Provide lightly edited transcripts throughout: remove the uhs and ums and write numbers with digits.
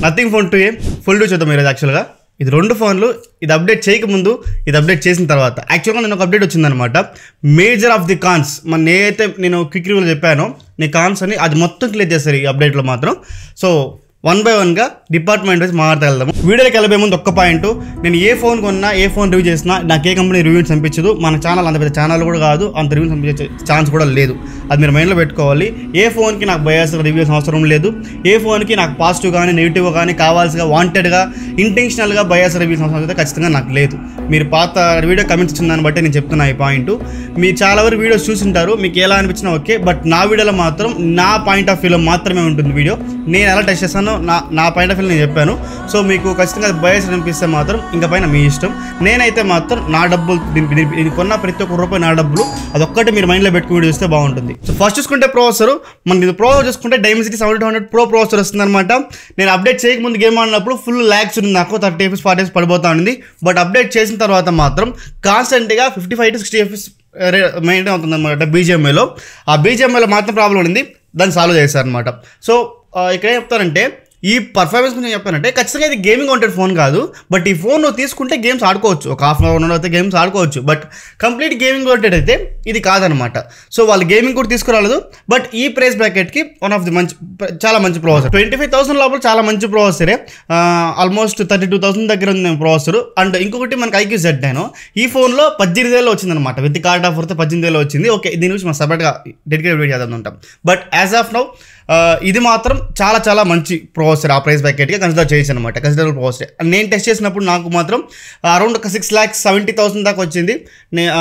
Nothing phone 2a full due చూద్దాం ఈరోజు. యాక్చువల్గా ఇది రెండు ఫోన్లు, ఇది అప్డేట్ చేయకముందు, ఇది అప్డేట్ చేసిన తర్వాత. యాక్చువల్గా నేను ఒక అప్డేట్ వచ్చిందనమాట. మేజర్ ఆఫ్ ది కాన్స్ ఏదైతే నేను క్విక్ రివ్యూలో చెప్పానో నీ కాన్స్ అని అది మొత్తం క్లియర్ చేస్తారు ఈ అప్డేట్లో మాత్రం. సో 1 by 1గా డిపార్ట్మెంట్ వైజ్ మాట్లాడదాము. వీడియోకి వెళ్ళబోయే ముందు ఒక్క పాయింట్, నేను ఏ ఫోన్ కొన్నా ఏ ఫోన్ రివ్యూ చేసినా నాకు ఏ కంపెనీ రివ్యూస్ పంపించదు. మన ఛానల్ అంత పెద్ద ఛానల్ కూడా కాదు, అంత రివ్యూస్ పంపించే ఛాన్స్ కూడా లేదు. అది మీరు మైండ్లో పెట్టుకోవాలి. ఏ ఫోన్కి నాకు బయాస్ రివ్యూస్ అవసరం లేదు. ఏ ఫోన్కి నాకు పాజిటివ్ కానీ నెగిటివ్ కానీ కావాల్సిగా వాంటెడ్గా ఇంటెన్షనల్గా బయాస్ రివ్యూస్ అవసరం అయితే ఖచ్చితంగా నాకు లేదు. మీరు పాత వీడియో కమెంట్స్ ఇచ్చిన దాన్ని బట్టి నేను చెప్తున్నా ఈ పాయింట్. మీరు చాలా వరకు వీడియోస్ చూసింటారు, మీకు ఎలా అనిపించినా ఓకే. బట్ నా వీడియోలో మాత్రం నా పాయింట్ ఆఫ్ వ్యూలో మాత్రమే ఉంటుంది వీడియో. నేను ఎలా టెస్ట్ చేస్తానో నా పాయింట్ ఆఫ్ వ్యూ నేను చెప్పాను. సో మీకు ఖచ్చితంగా బయాస్ అనిపిస్తే మాత్రం ఇంకా పైన మీ ఇష్టం. నేనైతే మాత్రం నా డబ్బులు ఇది కొన్న ప్రతి ఒక్క రూపాయి నా డబ్బులు, అదొక్కటి మీరు మైండ్లో పెట్టుకుని చూస్తే బాగుంటుంది. సో ఫస్ట్ చూసుకుంటే ప్రాసెసర్, మనకి ఇది ప్రో చూసుకుంటే డైమెన్సిటీ 7200 ప్రో ప్రాసెసర్ వస్తుంది అనమాట. నేను అప్డేట్ చేయకముందు గేమ్ ఆడినప్పుడు ఫుల్ ల్యాగ్స్ ఉంది, నాకు 30 FPS 40 FPS పడిపోతా ఉంది. బట్ అప్డేట్ చేసిన తర్వాత మాత్రం కాన్స్టెంట్గా 55 to 60 FPS మెయింటైన్ అవుతుంది అనమాట బీజిఎంఐలో. ఆ బీజిఎంఐలో మాత్రం ప్రాబ్లం ఉంది, దాన్ని సాల్వ్ చేశారు అనమాట. సో ఇక్కడ ఏం చెప్తారంటే ఈ పర్ఫార్మెన్స్ గురించి చెప్పానంటే ఖచ్చితంగా ఇది గేమింగ్ కాంటెంట్ ఫోన్ కాదు. బట్ ఈ ఫోన్ నువ్వు తీసుకుంటే గేమ్స్ ఆడుకోవచ్చు, ఒక హాఫ్ అన్ అవర్ అయితే గేమ్స్ ఆడుకోవచ్చు. బట్ కంప్లీట్ గేమింగ్ కాంటెంట్ అయితే ఇది కాదనమాట. సో వాళ్ళు గేమింగ్ కూడా తీసుకురాలేదు. బట్ ఈ ప్రైస్ బ్రాకెట్కి వన్ ఆఫ్ ది చాలా మంచి ప్రాసెసర్. 25,000 లోపల చాలా మంచి ప్రాసెసరే. ఆల్మోస్ట్ 32,000 దగ్గర ఉంది ప్రాసెసర్. అండ్ ఇంకొకటి మనకి IQ Z9 ఈ ఫోన్లో 18,000 వచ్చిందనమాట. విత్ కార్డ్ ఆఫర్తో 18,000 వచ్చింది. ఓకే, దీని గురించి మనం సపరేట్గా డెడికేట్ వీడియో చేద్దాం ఉంటాం. బట్ యాజ్ ఆఫ్ నౌ ఇది మాత్రం చాలా చాలా మంచి ప్రాసెసర్. ఆ ప్రైస్ బ్రాకెట్గా కన్సిడర్ చేయొచ్చు అనమాట, కన్సిడరబుల్ ప్రాసెసర్. నేను టెస్ట్ చేసినప్పుడు నాకు మాత్రం అరౌండ్ 6,70,000 దాకా వచ్చింది.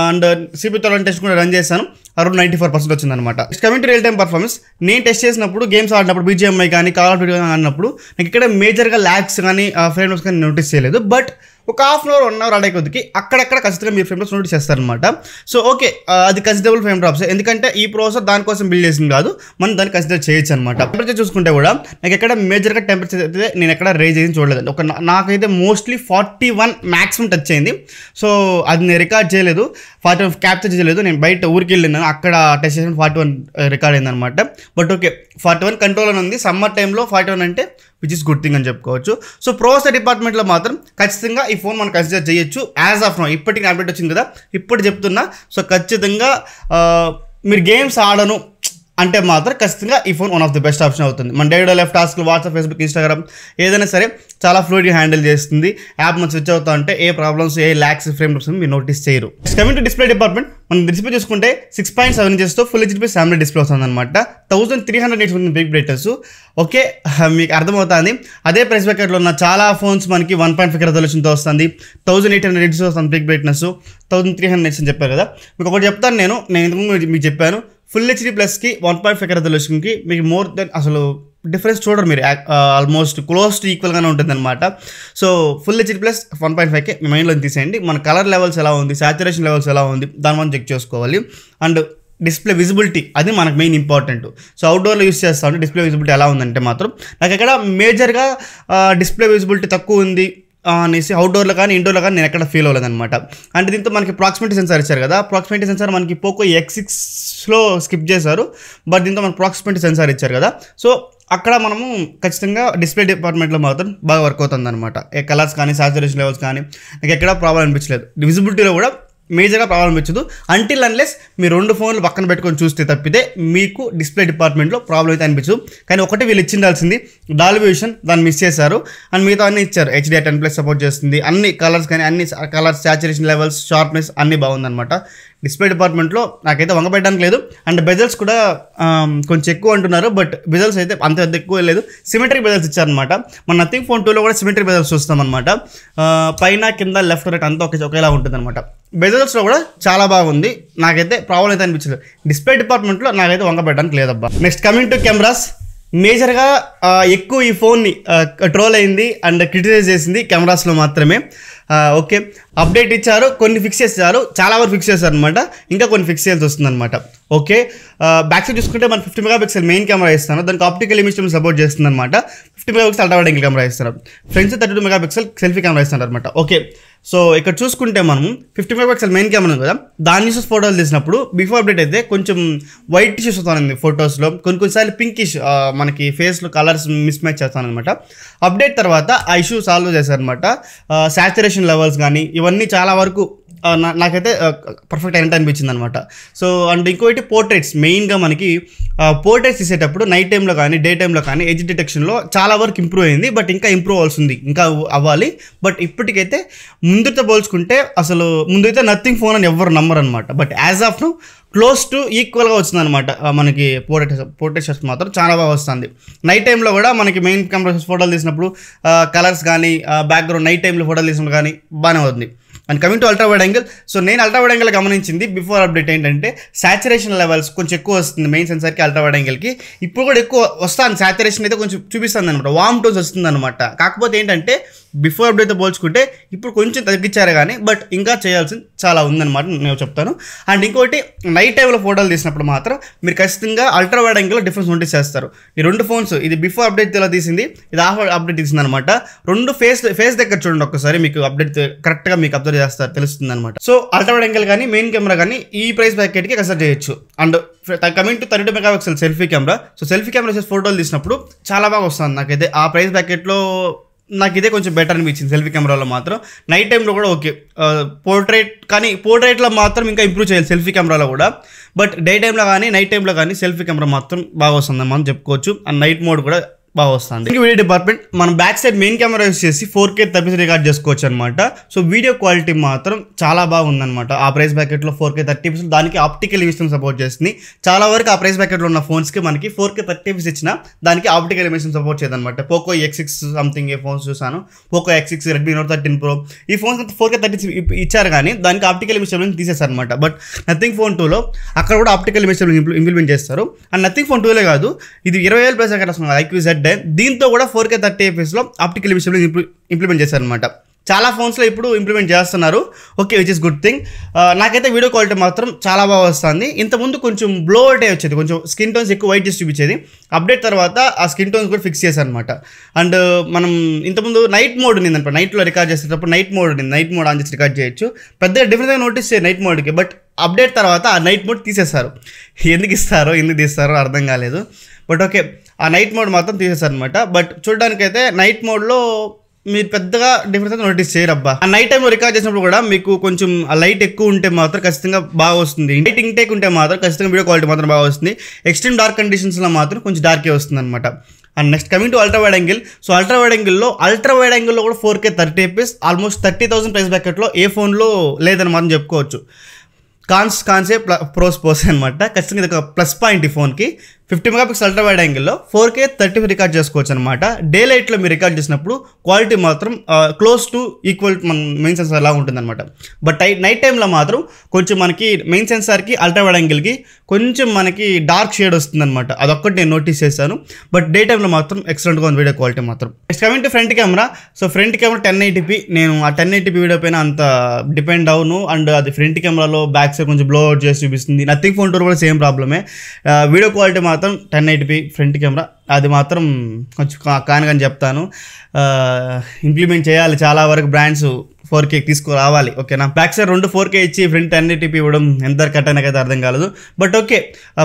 అండ్ CPU టెస్ట్ కూడా రన్ చేశాను, అరౌండ్ 94% వచ్చింది అనమాట. Coming to real time performance, నేను టెస్ట్ చేసినప్పుడు గేమ్స్ ఆడినప్పుడు BGMI కానీ కాల్ ఆఫ్ డ్యూటీ కానీ ఆడినప్పుడు నాకు ఇక్కడ మేజర్గా ల్యాగ్స్ కానీ ఫ్రేమ్ రేట్స్ కానీ నోటీస్ చేయలేదు. బట్ ఒక హాఫ్ అన్ అవర్ 1 అవర్ ఆడే కొద్దికి అక్కడక్కడ ఖచ్చితంగా మీరు ఫ్రేమ్ డ్రాప్స్ నోటీస్ చేస్తారనమాట. సో ఓకే, అది కన్సిడరబుల్ ఫ్రేమ్ డ్రాప్స్, ఎందుకంటే ఈ ప్రాసెసర్ దానికోసం బిల్డ్ చేసింది కాదు, మనం దాన్ని కన్సిడర్ చేయొచ్చు అనమాట. టెంపరేచర్ చూసుకుంటే కూడా నాకు ఎక్కడ మేజర్గా టెంపరేచర్ అయితే నేను ఎక్కడ రేజ్ చేసి చూడలేదు. నాకైతే మోస్ట్లీ 41 మ్యాక్సిమం టచ్ అయింది. సో అది నేను రికార్డ్ చేయలేదు, 41 క్యాప్చర్ చేయలేదు. నేను బయట ఊరికి వెళ్ళినాను, అక్కడ టెస్ట్ చేసిన 41 రికార్డ్ అయిందనమాట. బట్ ఓకే, 41 కంట్రోల్ అని ఉంది. సమ్మర్ టైంలో 41 అంటే విచ్ ఇస్ గుడ్ థింగ్ అని చెప్పుకోవచ్చు. సో ప్రాసెసర్ డిపార్ట్మెంట్లో మాత్రం ఖచ్చితంగా ఈ ఫోన్ మనం కన్సిడర్ చేయొచ్చు. యాజ్ ఆఫ్ నో ఇప్పటికి అప్డేట్ వచ్చింది కదా, ఇప్పుడు చెప్తున్నా. సో ఖచ్చితంగా మీరు గేమ్స్ ఆడను అంటే మాత్రం ఖచ్చితంగా ఈ phone one of the best option అవుతుంది. మన డే టు డే లైఫ్ టాస్క్లు వాట్సాప్, ఫేస్బుక్, ఇన్స్టాగ్రామ్ ఏదైనా సరే చాలా ఫ్లూయిడ్గా హ్యాండిల్ చేస్తుంది. యాప్ మనం స్విచ్ అవుతా ఉంటే ఏ ప్రాబ్లమ్స్, ఏ ల్యాక్స్, ఫ్రేమ్ డ్రాప్స్ మీరు నోటీస్ చేయరు. కమింగ్ టు డిస్ప్లే డిపార్ట్మెంట్, మనం డిస్ప్లే చూసుకుంటే 6.7 inches full HD AMOLED display వస్తుంది అనమాట. 1300 nits ఉంది బిగ్ బ్రైట్నెస్. ఓకే, మీకు అర్థమవుతుంది. అదే ప్రైస్ బ్రాకెట్లో ఉన్న చాలా ఫోన్స్ మనకి 1.5 రెజల్యూషన్తో వస్తుంది, 1800 nits వస్తుంది బిగ్ బ్రైట్నెస్, 1300 nits అని చెప్పారు కదా. మీకు ఒకటి చెప్తాను, నేను ఇంతకు మీకు చెప్పాను, ఫుల్ హెచ్డీ ప్లస్కి 1.5 రెజల్యూషన్కి మీకు మోర్ దెన్ అసలు డిఫరెన్స్ చూడరు మీరు. ఆల్మోస్ట్ క్లోజ్ టు ఈక్వల్గానే ఉంటుంది అనమాట. So full HD plus 1.5K మీ మైండ్లో తీసేయండి. మన కలర్ లెవెల్స్ ఎలా ఉంది, సాచురేషన్ లెవెల్స్ ఎలా ఉంది, దాని మనం చెక్ చేసుకోవాలి. అండ్ డిస్ప్లే విజిబిలిటీ అది మనకు మెయిన్ ఇంపార్టెంట్. సో అవుట్డోర్లో యూస్ చేస్తా ఉంటే డిస్ప్లే విజిబిలిటీ ఎలా ఉందంటే మాత్రం నాకు ఎక్కడ మేజర్గా డిస్ప్లే విజిబిలిటీ తక్కువ ఉంది అనేసి అవుట్డోర్లో కానీ ఇండోర్లో కానీ నేను ఎక్కడ ఫీల్ అవ్వలేదన్నమాట. అంటే దీంతో మనకి ప్రాక్సిమిటీ సెన్సార్ ఇచ్చారు కదా, ప్రాక్సిమిటీ సెన్సార్ మనకి పోకో X6లో స్కిప్ చేశారు. బట్ దీంతో మనకి ప్రాక్సిమిటీ సెన్సార్ ఇచ్చారు కదా. సో అక్కడ మనము ఖచ్చితంగా డిస్ప్లే డిపార్ట్మెంట్లో మాత్రం బాగా వర్క్ అవుతుంది అనమాట. ఏ కలర్స్ కానీ సాచురేషన్ లెవెల్స్ కానీ నాకు ఎక్కడా ప్రాబ్లం అనిపించలేదు. విజిబిలిటీలో కూడా మేజర్గా ప్రాబ్లం అనిపించదు. అంటిల్ అన్లెస్ మీరు 2 ఫోన్లు పక్కన పెట్టుకొని చూస్తే తప్పితే మీకు డిస్ప్లే డిపార్ట్మెంట్లో ప్రాబ్లం అయితే అనిపించదు. కానీ ఒకటి వీళ్ళు ఇచ్చిండాల్సింది డాల్బీ విజన్, దాన్ని మిస్ చేశారు. అండ్ మిగతా అన్నీ ఇచ్చారు. HDR10+ సపోర్ట్ చేస్తుంది, అన్ని కలర్స్ కానీ అన్ని కలర్స్, సాచురేషన్ లెవెల్స్, షార్ప్నెస్ అన్నీ బాగుందన్నమాట. డిస్ప్లే డిపార్ట్మెంట్లో నాకైతే వంగపెట్టడానికి లేదు. అండ్ బెజల్స్ కూడా కొంచెం ఎక్కువ అంటున్నారు, బట్ బెజల్స్ అయితే అంత ఎక్కువ లేదు. సిమెట్రిక్ బెజల్స్ ఇచ్చారనమాట. మన నథింగ్ ఫోన్ 2లో కూడా సిమెట్రిక్ బెజల్స్ చూస్తామన్నమాట. పైన కింద లెఫ్ట్ రైట్ అంతా ఒకేలా ఉంటుంది అనమాట. బెజల్స్లో కూడా చాలా బాగుంది, నాకైతే ప్రాబ్లం అయితే అనిపించలేదు. డిస్ప్లే డిపార్ట్మెంట్లో నాకైతే వంగపెట్టడానికి లేదబ్బా. నెక్స్ట్ కమింగ్ టు కెమెరాస్, మేజర్గా ఎక్కువ ఈ ఫోన్ని ట్రోల్ అయింది అండ్ క్రిటిసైజ్ చేసింది కెమెరాస్లో మాత్రమే. ఓకే, అప్డేట్ ఇచ్చారు, కొన్ని ఫిక్స్ చేశారు, చాలా వరకు ఫిక్స్ చేశారు అనమాట. ఇంకా కొన్ని ఫిక్స్ చేయాల్సి వస్తుందన్నమాట. ఓకే, బ్యాక్ సైడ్ చూసుకుంటే మనం 50 MP మెయిన్ కెమెరా ఇస్తాను, దానికి ఆప్టికల్ ఇమేజ్ సపోర్ట్ చేస్తుంది అనమాట. 50 megapixel ultra wide angle camera ఇస్తున్నారు. ఫ్రంట్ 32 మెగాపిక్సెల్ సెల్ఫీ కెమెరా ఇస్తున్నారు అనమాట. ఓకే, సో ఇక్కడ చూసుకుంటే మనం 50 మెగాపిక్సెల్ మెయిన్ కెమెరా ఉంది కదా, దాని నుంచి ఫోటోలు తీసినప్పుడు బిఫోర్ అప్డేట్ అయితే కొంచెం వైట్ ఇష్యూస్ వస్తుంది ఫొటోస్లో, కొన్నిసార్లు పింకిష్ మనకి ఫేస్లో కలర్స్ మిస్ మ్యాచ్ చేస్తాను అనమాట. అప్డేట్ తర్వాత ఆ ఇష్యూ సాల్వ్ చేశారనమాట. సాచురేషన్ లెవెల్స్ కానీ ఇవన్నీ చాలా వరకు నాకైతే పర్ఫెక్ట్ అయినట్టు అనిపించింది అనమాట. సో అండ్ ఇంకోటి పోర్ట్రేట్స్, మెయిన్గా మనకి పోర్ట్రేట్స్ తీసేటప్పుడు నైట్ టైంలో కానీ డే టైంలో కానీ ఎడ్జ్ డిటెక్షన్లో చాలా వరకు ఇంప్రూవ్ అయింది. బట్ ఇంకా ఇంప్రూవ్ అవ్వాల్సింది, ఇంకా అవ్వాలి. బట్ ఇప్పటికైతే ముందుతో పోల్చుకుంటే అసలు ముందైతే నథింగ్ ఫోన్ అని ఎవరు నమ్మరు అనమాట. But as of now close to ఈక్వల్గా వస్తుంది అనమాట. మనకి పోర్ట్రేట్ షాట్స్ మాత్రం చాలా బాగా వస్తుంది. నైట్ టైంలో కూడా మనకి మెయిన్ కెమెరా ఫోటోలు తీసినప్పుడు కలర్స్ కానీ బ్యాక్గ్రౌండ్ నైట్ టైంలో ఫోటోలు తీసినప్పుడు కానీ బాగానే అవుతుంది. And coming to ultra wide angle, so నేను అల్ట్రా వైడ్ యాంగిల్ గమనించింది బిఫోర్ అప్డేట్ ఏంటంటే సాచురేషన్ లెవెల్స్ కొంచెం ఎక్కువ వస్తుంది మెయిన్ సెన్సార్కి అల్ట్రా వైడ్ యాంగిల్కి. ఇప్పుడు కూడా ఎక్కువ వస్తుంది, సాచురేషన్ అయితే కొంచెం చూపిస్తుంది అనమాట, వామ్ టోన్స్ వస్తుంది అనమాట. కాకపోతే ఏంటంటే బిఫోర్ అప్డేట్తో పోల్చుకుంటే ఇప్పుడు కొంచెం తగ్గించారు కానీ బట్ ఇంకా చేయాల్సింది చాలా ఉందన్నమాట నేను చెప్తాను. అండ్ ఇంకోటి నైట్ టైంలో ఫోటోలు తీసినప్పుడు మాత్రం మీరు ఖచ్చితంగా అల్ట్రా వైడ్ యాంగిల్లో డిఫరెన్స్ నోటీస్ చేస్తారు. ఈ రెండు ఫోన్స్, ఇది బిఫోర్ అప్డేట్ ఎలా తీసింది, ఇది ఆఫ్టర్ అప్డేట్ తీసింది అనమాట. రెండు ఫేస్ దగ్గర చూడండి ఒక్కసారి, మీకు అప్డేట్ కరెక్ట్గా మీకు అబ్జర్వ్ చేస్తారు, తెలుస్తుంది అనమాట. సో అల్ట్రా వైడ్ యాంగిల్ కానీ మెయిన్ కెమెరా కానీ ఈ ప్రైస్ ప్యాకెట్కి కన్సిడర్ చేయొచ్చు. And coming to 32 megapixel selfie camera, so selfie camera వచ్చేసి ఫోటోలు తీసినప్పుడు చాలా బాగా వస్తుంది నాకైతే. ఆ ప్రైస్ ప్యాకెట్లో నాకు ఇదే కొంచెం బెటర్ అనిపించింది సెల్ఫీ కెమెరాలో మాత్రం. నైట్ టైంలో కూడా ఓకే, పోర్ట్రేట్లో మాత్రం ఇంకా ఇంప్రూవ్ చేయాలి సెల్ఫీ కెమెరాలో కూడా. బట్ డే టైంలో కానీ నైట్ టైంలో కానీ సెల్ఫీ కెమెరా మాత్రం బాగా వస్తుందని మనం చెప్పుకోవచ్చు. అండ్ నైట్ మోడ్ కూడా బాగా వస్తుంది. వీడియో డిపార్ట్మెంట్ మనం back side main camera use చేసి 4K 30 రికార్డ్ చేసుకోవచ్చు అనమాట. సో వీడియో క్వాలిటీ మాత్రం చాలా బాగుందన్నమాట. ఆ ప్రైస్ బ్యాకెట్లో 4K 30 దానికి ఆప్టికల్ ఎమిషన్ సపోర్ట్ చేస్తుంది. చాలా వరకు ఆ ప్రైస్ బ్యాకెట్లో ఉన్న ఫోన్స్కి మనకి 4K 30 ఇచ్చిన దానికి ఆప్టికల్ ఎమిషన్ సపోర్ట్ చేయదన్నమాట. పోకో X6 సంథింగ్ ఏ ఫోన్స్ చూసాను, Poco X6, Redmi Note 13 Pro, ఈ ఫోన్స్ 4K 30 ఇచ్చారు కానీ దానికి ఆప్టికల్ ఎమిషన్ తీసేస్తారు అనమాట. బట్ నథింగ్ ఫోన్ 2లో అక్కడ కూడా ఆప్టికల్ ఎమిషన్ ఇంప్లిమెంట్ చేస్తారు. అండ్ నథింగ్ ఫోన్ 2లే కాదు, ఇది 20,000 ప్రైస్ బ్యాకెట్ వస్తుంది IQZ, దీంతో కూడా 4K 30 fps optical emission implement చేశారనమాట. చాలా ఫోన్స్లో ఇప్పుడు ఇంప్లిమెంట్ చేస్తున్నారు. Okay, which is good thing. నాకైతే వీడియో క్వాలిటీ మాత్రం చాలా బాగా వస్తుంది. ఇంతకుముందు కొంచెం బ్లో అవుట్ వచ్చేది, కొంచెం స్కిన్ టోన్స్ ఎక్కువ వైట్ చేసి చూపించేది. అప్డేట్ తర్వాత ఆ స్కిన్ టోన్స్ కూడా ఫిక్స్ చేశారనమాట. అండ్ మనం ఇంతకుముందు నైట్ మోడ్ ఉంది అనమాట, నైట్లో రికార్డ్ చేసేటప్పుడు నైట్ మోడ్ ఆన్ చేసి రికార్డ్ చేయొచ్చు. పెద్దగా డిఫరెంట్గా నోటీస్ చేయాలి నైట్ మోడ్కి. బట్ అప్డేట్ తర్వాత ఆ నైట్ మోడ్ తీసేస్తారు. ఎందుకు తీస్తారో అర్థం కాలేదు. బట్ ఓకే, ఆ నైట్ మోడ్ మాత్రం తీసేస్తారు అనమాట. బట్ చూడడానికైతే నైట్ మోడ్లో మీరు పెద్దగా డిఫరెన్స్ నోటీస్ చేయరబ్బా. ఆ నైట్ టైంలో రికార్డ్ చేసినప్పుడు కూడా మీకు కొంచెం ఆ లైట్ ఎక్కువ ఉంటే మాత్రం ఖచ్చితంగా బాగా వస్తుంది. లైట్ ఇంటేక్ ఉంటే మాత్రం ఖచ్చితంగా వీడియో క్వాలిటీ మాత్రం బాగా వస్తుంది. ఎక్స్ట్రీమ్ డార్క్ కండిషన్స్లో మాత్రం కొంచెం డార్కే వస్తుంది అనమాట. And next coming to ultra wide angle, so ultra wide యాంగిల్లో కూడా 4K 30 fps ఆల్మోస్ట్ 30,000 ప్రైస్ బ్యాకెట్లో ఏ ఫోన్లో లేదని మనం చెప్పుకోవచ్చు. కాన్సే ప్రోస్ అనమాట. ఖచ్చితంగా ఇది ఒక ప్లస్ పాయింట్ ఈ ఫోన్కి. 50 మెగాపిక్సెల్ అల్ట్రా వైడ్ యాంగిల్లో 4K 30 రికార్డ్ చేసుకోవచ్చు అనమాట. డే లైట్లో మీరు రికార్డ్ చేసినప్పుడు క్వాలిటీ మాత్రం క్లోజ్ టు ఈక్వల్ మన మెయిన్ సెన్సార్ అలా ఉంటుందన్నమాట. బట్ నైట్ టైంలో మాత్రం కొంచెం మనకి మెయిన్ సెన్సార్కి అల్ట్రా వైడ్ యాంగిల్కి కొంచెం మనకి డార్క్ షేడ్ వస్తుందన్నమాట. అదొక్కటి నేను నోటీస్ చేశాను. బట్ డే టైంలో మాత్రం ఎక్సలెంట్గా ఉంది వీడియో క్వాలిటీ మాత్రం. Next coming to front camera, so front camera 1080p. నేను ఆ 1080p వీడియో పైన అంత డిపెండ్ అవును. అండ్ అది ఫ్రంట్ కెమెరాలో బ్యాక్ సైడ్ కొంచెం బ్లో అవుట్ చేసి చూపిస్తుంది. నథింగ్ ఫోన్ 2 కూడా సేమ్ ప్రాబ్లమే. వీడియో క్వాలిటీ మాత్రం 1080p ఫ్రంట్ కెమెరా అది మాత్రం కొంచెం కానుకని చెప్తాను. ఇంప్లిమెంట్ చేయాలి చాలా వరకు బ్రాండ్స్ 4K తీసుకురావాలి. ఓకేనా, బ్యాక్ సైడ్ 4K ఇచ్చి ఫ్రంట్ 1080p ఇవ్వడం ఎంత కట్ అయినాకైతే అర్థం కాలేదు. But okay,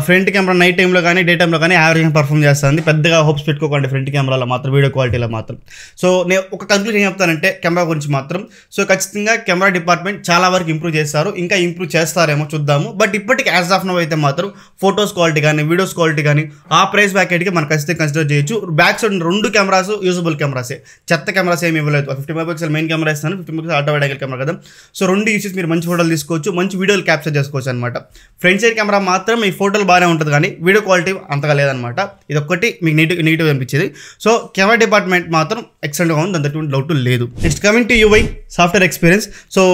front camera night టైంలో కానీ డే టైంలో కానీ యావరేజ్గా పర్ఫామ్ చేస్తుంది. పెద్దగా హోప్స్ పెట్టుకోకండి ఫ్రంట్ కెమెరాలో మాత్రం, వీడియో క్వాలిటీలో మాత్రం. సో నేను ఒక కంక్లూజన్ ఏం చెప్తానంటే కెమెరా గురించి మాత్రం, సో ఖచ్చితంగా కెమెరా డిపార్ట్మెంట్ చాలా వరకు ఇంప్రూవ్ చేస్తారు, ఇంకా ఇంప్రూవ్ చేస్తారేమో చూద్దాము. బట్ ఇప్పటికి యాజ్ ఆఫ్ నౌ అయితే మాత్రం ఫొటోస్ క్వాలిటీ కానీ వీడియోస్ క్వాలిటీ కానీ ఆ ప్రైస్ బ్యాకెట్కి మనం ఖచ్చితంగా కన్సిడర్ చేయొచ్చు. బ్యాక్ సైడ్ 2 కెమెరాస్ యూజబుల్ కెమెరాసే, చెత్త కెమెరాస్ ఏమి ఇవ్వలేదు. 50 మెగాపిక్సెల్ మెయిన్ కెమెరా ఇస్తాను, 50 megapixel ultra wide angle camera కదా. సో 2 యూసెస్ మీరు మంచి ఫోటోలు తీసుకోవచ్చు, మంచి వీడియోలు క్యాప్చర్ చేసుకోవచ్చు అనమాట. ఫ్రంట్ సైడ్ కెమెరా మాత్రం ఈ ఫోటోలు బాగానే ఉంటుంది కానీ వీడియో క్వాలిటీ అంతగా లేదనమాట. ఇది ఒక్కటి మీకు నెగిటివ్ అనిపించేది. సో కెమెరా డిపార్ట్మెంట్ మాత్రం ఎక్సలెంట్గా ఉంది, దాంట్లో డౌట్ లేదు. Next coming to UI software experience, so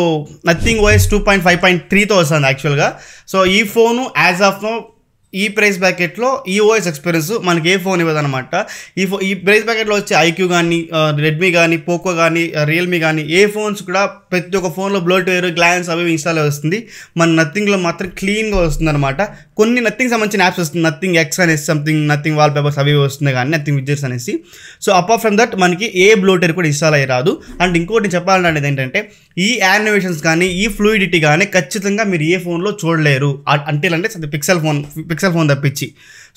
nothing OS 2.5.3తో వస్తుంది యాక్చువల్గా. సో ఈ ఫోను యాజ్ ఆఫ్ నో ఈ ప్రైస్ బ్రాకెట్లో ఈ ఓఎస్ ఎక్స్పీరియన్స్ మనకి ఏ ఫోన్ ఇవ్వదన్నమాట. ఈ ప్రైస్ బ్రాకెట్లో వచ్చే ఐక్యూ కానీ, రెడ్మీ కానీ, పోకో కానీ, రియల్మీ కానీ ఏ ఫోన్స్ కూడా ప్రతి ఒక్క ఫోన్లో బ్లోట్వేర్, గ్లాన్స్ అవి ఇన్స్టాల్ వస్తుంది. మన నథింగ్లో మాత్రం క్లీన్గా వస్తుంది అనమాట. కొన్ని నథింగ్ సంబంధించిన యాప్స్ వస్తుంది, నథింగ్ ఎక్స్ అనేసి సంథింగ్, నథింగ్ వాల్ పేపర్స్ అవి వస్తుంది కానీ, నథింగ్ విడ్జెట్స్ అనేసి. సో అపార్ట్ ఫ్రమ్ దట్ మనకి ఏ బ్లోట్వేర్ కూడా ఇన్స్టాల్ అయ్యి రాదు. అండ్ ఇంకోటి చెప్పాలనేది ఏంటంటే ఈ యానిమేషన్స్ కానీ, ఈ ఫ్లూయిడిటీ కానీ ఖచ్చితంగా మీరు ఏ ఫోన్లో చూడలేరు అంటే పిక్సెల్ ఫోన్ తప్పించి.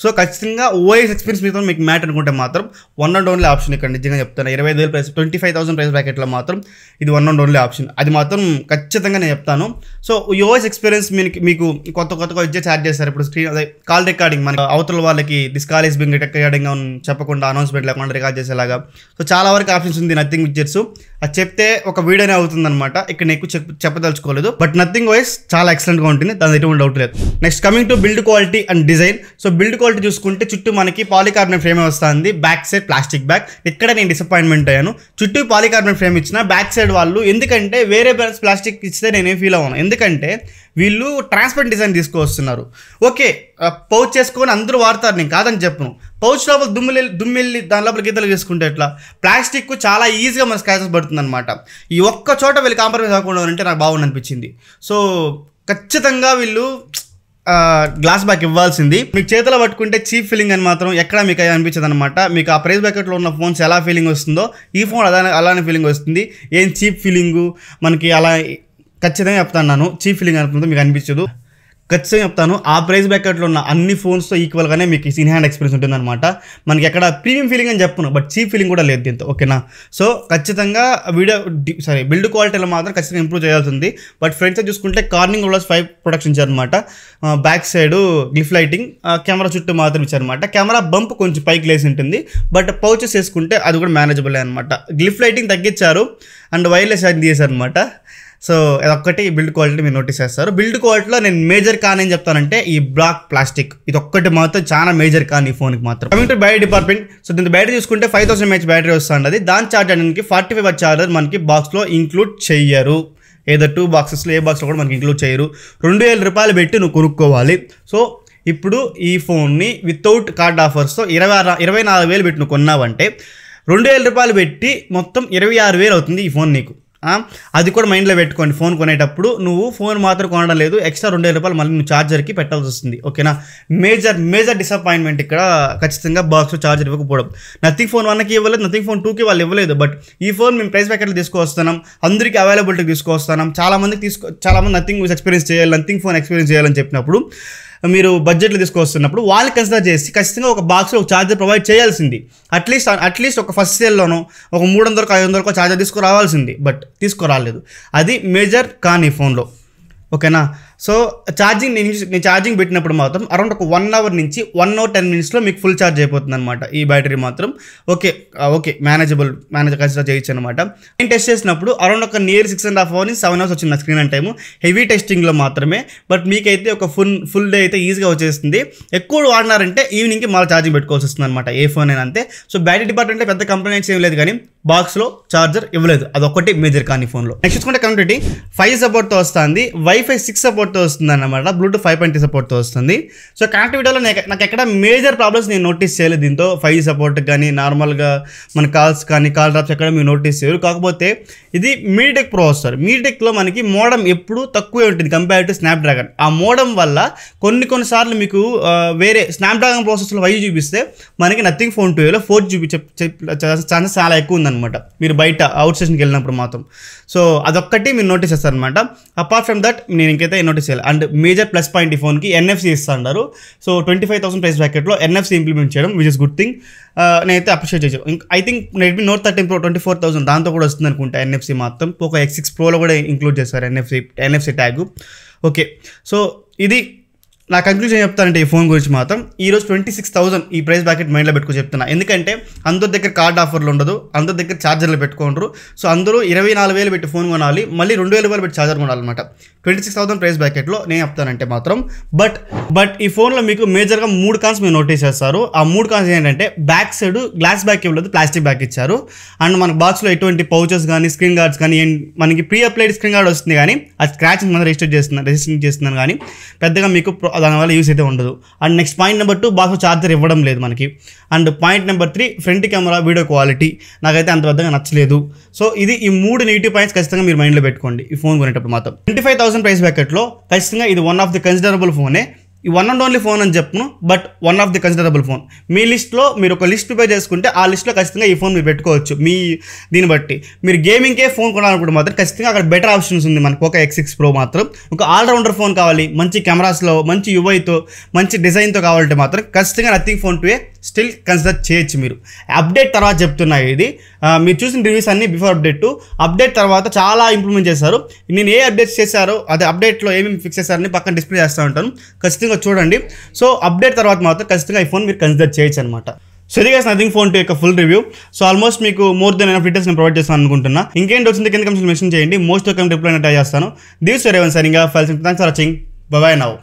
సో ఖచ్చితంగా ఓఎస్ ఎక్స్పీరియన్స్ మీద మీకు మ్యాట్ అనుకుంటే మాత్రం వన్ అండ్ ఓన్లీ ఆప్షన్ ఇక్కడ నిజంగా చెప్తాను. 25,000 ప్రైస్, 25,000 ప్రైస్ బ్రాకెట్లో మాత్రం ఇది వన్ అండ్ ఓన్లీ ఆప్షన్. అది మాత్రం ఖచ్చితంగా నేను చెప్తాను. సో ఈ ఓఎస్ ఎక్స్పీరియన్స్ మీకు కొత్తగా విద్యుత్ ఛార్జ్ చేస్తారు. ఇప్పుడు స్క్రీన్ అదే కాల్ రికార్డింగ్, మన అవతల వాళ్ళకి this call is being recording చెప్పకుండా, అనౌన్స్మెంట్ లేకుండా రికార్డ్ చేసేలాగా. సో చాలా వరకు ఆప్షన్స్ ఉంది నథింగ్ విడ్జెట్స్. అది చెప్తే ఒక వీడియోనే అవుతుంది అనమాట. ఇక్కడ ఎక్కువ చెప్పదలుచుకోలేదు. బట్ నథింగ్ ఓఎస్ చాలా ఎక్సలెంట్గా ఉంటుంది, దాని ఎటువంటి డౌట్ లేదు. Next coming to build quality and design. So build quality చూసుకుంటే చుట్టూ మనకి పాలికార్బోనేట్ ఫ్రేమ్ వస్తుంది, బ్యాక్ సైడ్ ప్లాస్టిక్ బ్యాక్. ఇక్కడ నేను డిసప్పాయింట్మెంట్ అయ్యాను. చుట్టూ పాలికార్బోనేట్ ఫ్రేమ్ ఇచ్చిన బ్యాక్ సైడ్ వాళ్ళు ఎందుకంటే వేరే ప్లాస్టిక్ ఇస్తే నేనేం ఫీల్ అవ్వను. ఎందుకంటే వీళ్ళు ట్రాన్స్పరెంట్ డిజైన్ తీసుకొస్తున్నారు. ఓకే, పౌచ్ చేసుకొని అందరూ వాడతారు, నేను కాదని చెప్పను. పౌచ్ లోపల దుమ్మెల్లి దాని లోపల గీతలు వేసుకుంటే ఎట్లా? ప్లాస్టిక్ చాలా ఈజీగా మన స్క్రాచెస్ పడుతుంది అనమాట. ఈ ఒక్క చోట వీళ్ళు కాంప్రమైజ్ అవ్వకుండా అంటే నాకు బాగుంది అనిపించింది. సో ఖచ్చితంగా వీళ్ళు గ్లాస్ బ్యాక్ ఇవ్వాల్సింది. మీకు చేతిలో పట్టుకుంటే చీప్ ఫీలింగ్ అని మాత్రం ఎక్కడ మీకు అనిపించదు అనమాట. మీకు ఆ ప్రైస్ బ్రాకెట్లో ఉన్న ఫోన్స్ ఎలా ఫీలింగ్ వస్తుందో ఈ ఫోన్ అలానే ఫీలింగ్ వస్తుంది. ఏం చీప్ ఫీలింగు మనకి అలా ఖచ్చితంగా చెప్తాను. చీప్ ఫీలింగ్ అనుకుంటే మీకు అనిపించదు. ఖచ్చితంగా చెప్తాను, ఆ ప్రైస్ బ్రాకెట్లో ఉన్న అన్ని ఫోన్స్తో ఈక్వల్గానే మీకు ఇన్ హ్యాండ్ ఎక్స్పీరియన్స్ ఉంటుందన్నమాట. మనకి ఎక్కడ ప్రీమియం ఫీలింగ్ అని చెప్పను, బట్ చీప్ ఫీలింగ్ కూడా లేదు దీంతో. ఓకేనా? సో ఖచ్చితంగా బిల్డ్ క్వాలిటీలో మాత్రం ఖచ్చితంగా ఇంప్రూవ్ చేయాల్సి ఉంది. బట్ ఫ్రంట్ సైడ్ చూసుకుంటే కార్నింగ్ రోలర్స్ 5 ప్రొడక్ట్స్ ఇచ్చారనమాట. Back side glyph lighting, camera చుట్టూ మాత్రం ఇచ్చారనమాట. కెమెరా బంప్ కొంచెం పైకి లేసి ఉంటుంది, బట్ పౌచెస్ వేసుకుంటే అది కూడా మేనేజబుల్ అనమాట. గ్లిఫ్ లైటింగ్ తగ్గించారు అండ్ వైర్లెస్ ఛార్జింగ్ చేశారనమాట. సో అదొక్కటి బిల్డ్ క్వాలిటీ మీరు నోటీస్ చేస్తారు. బిల్డ్ క్వాలిటీలో నేను మేజర్ కాన్ ఏం చెప్తానంటే ఈ బ్లాక్ ప్లాస్టిక్, ఇది ఒక్కటి మాత్రం చాలా మేజర్ కాన్ ఈ ఫోన్కి మాత్రం. Coming to battery department. So దీని బ్యాటరీ చూసుకుంటే 5000 mAh బ్యాటరీ వస్తుంది. దాని ఛార్జ్ అనేది 45 వాట్ ఛార్జర్ మనకి బాక్స్లో ఇంక్లూడ్ చెయ్యరు. ఏదో 2 బాక్సెస్లో ఏ బాక్స్లో కూడా మనకి ఇంక్లూడ్ చేయరు. 2000 రూపాయలు పెట్టి నువ్వు కొనుక్కోవాలి. సో ఇప్పుడు ఈ ఫోన్ని వితౌట్ కార్డ్ ఆఫర్స్తో 24,000 పెట్టి నువ్వు కొన్నావంటే 2000 రూపాయలు పెట్టి మొత్తం 26,000 అవుతుంది ఈ ఫోన్ నీకు. అది కూడా మైండ్లో పెట్టుకోండి. ఫోన్ కొనేటప్పుడు నువ్వు ఫోన్ మాత్రం కొనడం లేదు, ఎక్స్ట్రా 2,000 రూపాయలు మళ్ళీ నువ్వు ఛార్జర్కి పెట్టాల్సి వస్తుంది. ఓకేనా? మేజర్ డిసప్పాయింట్మెంట్ ఇక్కడ ఖచ్చితంగా బాక్స్లో ఛార్జర్ ఇవ్వకపోవడం. నథింగ్ ఫోన్ 1కి ఇవ్వలేదు, నథింగ్ ఫోన్ 2కి వాళ్ళు ఇవ్వలేదు. బట్ ఈ ఫోన్ మేము ప్రైస్ ప్యాకెట్లు తీసుకొస్తున్నాం, అందరికీ అవైలబిలిటీ తీసుకొస్తున్నాం. చాలామంది నథింగ్ ఎక్స్పీరియన్స్ చేయాలి, నథింగ్ ఫోన్ ఎక్స్పీరియన్స్ చేయాలని చెప్పినప్పుడు మీరు బడ్జెట్లో తీసుకొస్తున్నప్పుడు వాళ్ళు కన్సిడర్ చేసి ఖచ్చితంగా ఒక బాక్స్లో ఒక ఛార్జర్ ప్రొవైడ్ చేయాల్సింది. అట్లీస్ట్ ఒక ఫస్ట్ సేల్లోనో ఒక 300-500 ఛార్జర్ తీసుకురావాల్సింది. బట్ తీసుకురాలేదు. అది మేజర్ కానీ ఫోన్లో. ఓకేనా? సో నేను ఛార్జింగ్ పెట్టినప్పుడు మాత్రం అరౌండ్ ఒక 1 అవర్ నుంచి 1 అవర్ 10 మినిట్స్లో మీకు ఫుల్ ఛార్జ్ అయిపోతుంది అనమాట ఈ బ్యాటరీ మాత్రం. ఓకే మేనేజర్ కన్సిడర్ చేయొచ్చు అనమాట. నేను టెస్ట్ చేసినప్పుడు అరౌండ్ ఒక నియర్ 6.5 hours నుంచి 7 hours వచ్చింది నా స్క్రీన్ టైము, హెవీ టెస్టింగ్లో మాత్రమే. బట్ మీకైతే ఒక ఫుల్ డే అయితే ఈజీగా వచ్చేస్తుంది. ఎక్కువ వాడినారంటే ఈవినింగ్కి మళ్ళీ ఛార్జింగ్ పెట్టుకోవాల్సి వస్తుంది అనమాట, ఏ ఫోన్ అయినా అంతే. సో బ్యాటరీ డిపార్ట్మెంట్ పెద్ద కంప్లైంట్స్ ఏం లేదు, కానీ బాక్స్లో ఛార్జర్ ఇవ్వలేదు, అదొకటి మేజర్ కానీ ఫోన్లో. నెక్స్ట్ చూసుకుంటే కనెక్టివిటీ 5 సపోర్ట్తో వస్తుంది, వైఫై 6 సపోర్ట్తో వస్తుంది అనమాట, బ్లూటూత్ 5.3 సపోర్ట్తో వస్తుంది. సో కనెక్టివిటీలో నాకు ఎక్కడ మేజర్ ప్రాబ్లమ్స్ నేను నోటీస్ చేయలేదు దీంతో. 5 సపోర్ట్ కానీ నార్మల్గా మన కాల్స్ కానీ కాల్ డ్రాప్స్ ఎక్కడ మీరు నోటీస్ చేయరు. కాకపోతే ఇది మీడియాటెక్ ప్రో వస్తారు. మీడియాటెక్లో మనకి మోడమ్ ఎప్పుడు తక్కువే ఉంటుంది కంపేర్ టు స్నాప్డ్రాగన్. ఆ మోడమ్ వల్ల కొన్నిసార్లు మీకు వేరే స్నాప్డ్రాగన్ ప్రాసెస్లో 5 చూపిస్తే మనకి నథింగ్ ఫోన్ 2లో 4 చూపించే ఛాన్సెస్ చాలా ఎక్కువ ఉందన్నమాట మీరు బయట అవుట్ స్టేషన్కి వెళ్ళినప్పుడు మాత్రం. సో అదొక్కటి మీరు నోటీస్ చేస్తారనమాట. అపార్ట్ ఫ్రమ్ దట్ నేను ఇంకైతే నోటీస్ చేయాలి. అండ్ మేజర్ ప్లస్ పాయింట్ ఈ ఫోన్కి NFC ఇస్తున్నారు. సో 25,000 ప్రైస్ బ్రాకెట్లో NFC ఇంప్లిమెంట్ చేయడం విచ్ ఇస్ గుడ్ థింగ్. నేనైతే అప్రిషియేట్ చేసాను. I think Redmi Note 13 Pro 24,000 దాంతో కూడా వస్తుంది అనుకుంటా NFC మాత్రం. Poco X6 Proలో కూడా ఇంక్లూడ్ చేస్తారు NFC ట్యాగ్. ఓకే, సో ఇది నా కంక్లూజన్ చెప్తానంటే ఈ ఫోన్ గురించి మాత్రం ఈరోజు 26,000 ఈ ప్రైస్ బ్రాకెట్ మైండ్లో పెట్టుకుని చెప్తున్నా. ఎందుకంటే అందరి దగ్గర కార్డ్ ఆఫర్లు ఉండదు, అందరి దగ్గర ఛార్జర్లు పెట్టుకోండ్రు. సో అందరూ 24,000 పెట్టి ఫోన్ కొనాలి, మళ్ళీ 2,000 రూపాయలు పెట్టి ఛార్జర్ కొనాలన్నమాట. 26,000 ప్రైస్ బ్రాకెట్లో నేను చెప్తానంటే మాత్రం. బట్ ఈ ఫోన్లో మీకు మేజర్గా 3 కాన్స్ మీరు నోటీస్ చేస్తారు. ఆ 3 కాన్స్ ఏంటంటే బ్యాక్ సైడ్ గ్లాస్ బ్యాక్ ఇవ్వలేదు, ప్లాస్టిక్ బ్యాక్ ఇచ్చారు. అండ్ మన బాక్స్లో ఎటువంటి పౌచెస్ కానీ స్క్రీన్ గార్డ్స్ కానీ మనకి ప్రీ అప్లైడ్ స్క్రీన్ గార్డ్ వస్తుంది, కానీ అది స్క్రాచ్ మనం రిజిస్టర్ చేస్తున్నాను కానీ పెద్దగా మీకు దానివల్ల యూస్ అయితే ఉండదు. And next point number 2, box charger ఇవ్వడం లేదు మనకి. And point number 3, front camera video quality నాకైతే అంత పెద్దగా నచ్చలేదు. సో ఇది ఈ 3 నెగిటివ్ పాయింట్స్ ఖచ్చితంగా మీరు మైండ్లో పెట్టుకోండి ఈ ఫోన్ కొనేటప్పుడు మాత్రం. 25,000 ప్రైస్ బ్రాకెట్లో ఖచ్చితంగా ఇది వన్ ఆఫ్ ది కన్సిడరబుల్ ఫోనే. ఈ వన్ అండ్ ఓన్లీ ఫోన్ అని చెప్పను, but one of the considerable phone. మీ లిస్ట్లో మీరు ఒక లిస్ట్ ప్రిపేర్ చేసుకుంటే ఆ లిస్ట్లో ఖచ్చితంగా ఈ ఫోన్ మీరు పెట్టుకోవచ్చు. మీ దీన్ని బట్టి మీరు గేమింగ్కే ఫోన్ కొనాలనుకుంటే మాత్రం ఖచ్చితంగా అక్కడ బెటర్ ఆప్షన్స్ ఉంది మనకు. ఒక X6 Pro మాత్రం ఒక ఆల్రౌండర్ ఫోన్ కావాలి, మంచి కెమెరాస్లో, మంచి యూఐతో, మంచి డిజైన్తో కావాలంటే మాత్రం ఖచ్చితంగా నథింగ్ ఫోన్ 2 స్టిల్ కన్సిడర్ చేయొచ్చు మీరు. అప్డేట్ తర్వాత చెప్తున్నాయి ఇది. మీరు చూసిన రివ్యూస్ అన్ని బిఫోర్ అప్డేట్ తర్వాత చాలా ఇంప్రూవ్మెంట్ చేశారు. నేను ఏ అప్డేట్స్ చేశారో అదే అప్డేట్లో ఏమేమి ఫిక్స్ చేశారని పక్కన డిస్ప్లే చేస్తూ ఉంటాను, ఖచ్చితంగా చూడండి. సో అప్డేట్ తర్వాత మాత్రం ఖచ్చితంగా ఈ ఫోన్ మీరు కన్సిడర్ చేయొచ్చు అనమాట. సో ఇది గైస్ నథింగ్ ఫోన్ 2 యొక్క ఫుల్ రివ్యూ. సో ఆల్మోస్ట్ మీకు మోర్ దెన్ ఎనఫ్ డీటెయిల్స్ నేను ప్రొవైడ్ చేస్తాను అనుకుంటున్నా. ఇంకేంటి వచ్చింది కింద కమెంట్స్ మెన్షన్ చేయండి. మోస్ట్ వెల్కమ్ రిప్లై ట్రై చేస్తాను. This Revan signing off. Thanks for watching. By by now.